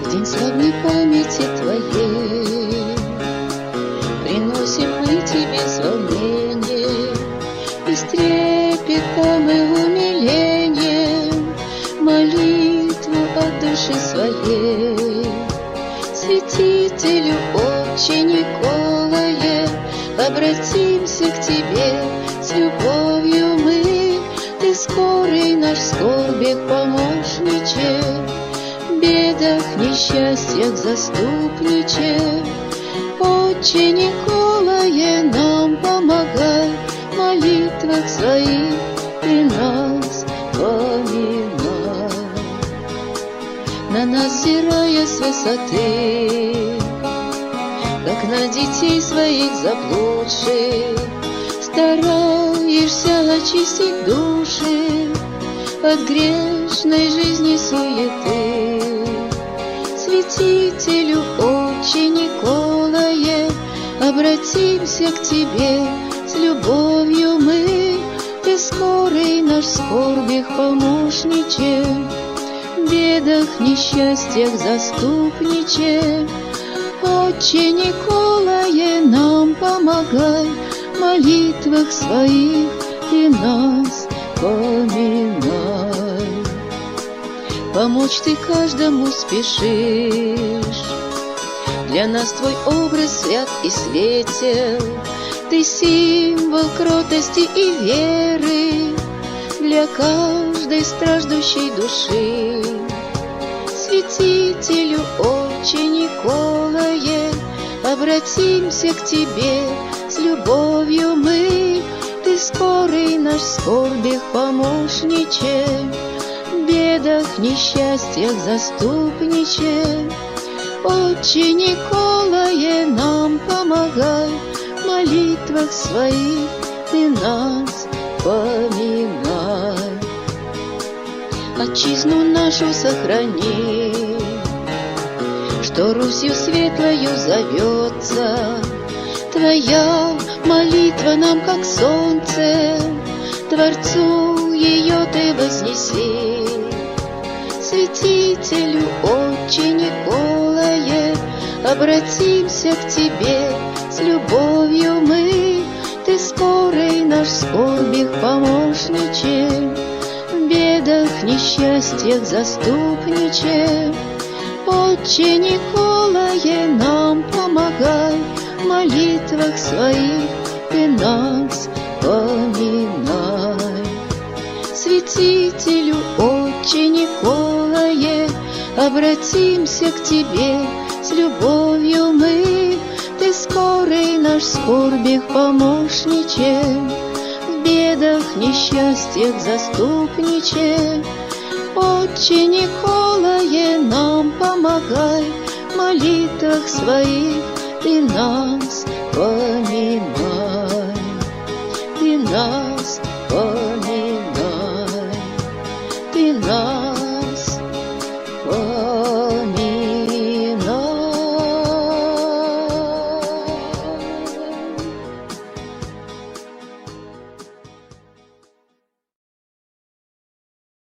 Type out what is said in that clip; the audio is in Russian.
В день славной памяти Твоей приносим мы Тебе славление, и с трепетом и умилением молитву от души своей. Святителю, Отче Николае, обратимся к Тебе с любовью мы. Ты скорый наш, в скорбях помощниче, в бедах, несчастьях заступниче. Отче Николае, нам помогай, в молитвах своих Ты нас поминай. На нас взирая с высоты, как на детей своих заблудших, стараешься очистить души от грешной жизни суеты. Святителю, Отче Николае, обратимся к Тебе с любовью мы. Ты скорый наш, в скорбях помощниче, в бедах, несчастьях заступниче. Отче Николае, нам помогай, в молитвах своих Ты нас поминай. Помочь Ты каждому спешишь, для нас Твой образ свят и светел. Ты символ кротости и веры для каждой страждущей души. Святителю, Отче Николае, обратимся к Тебе с любовью мы. Ты скорый наш, в скорбях помощниче, в бедах, несчастьях заступниче. Отче Николае, нам помогай, в молитвах своих Ты нас поминай. Отчизну нашу сохрани, что Русью светлою зовется. Твоя молитва нам, как солнце, Творцу ее Ты вознеси. Святителю, Отче Николае, обратимся к Тебе с любовью мы. Ты скорый наш, в скорбях помощниче, в бедах, несчастьях заступниче. Отче Николае, нам помогай, в молитвах своих Ты нас поминай. Святителю, Отче Николае, обратимся к Тебе с любовью мы. Ты скорый наш, в скорбях помощниче, в бедах, несчастьях заступниче. Отче Николае, нам помогай, в молитвах своих Ты нас поминай. Ты нас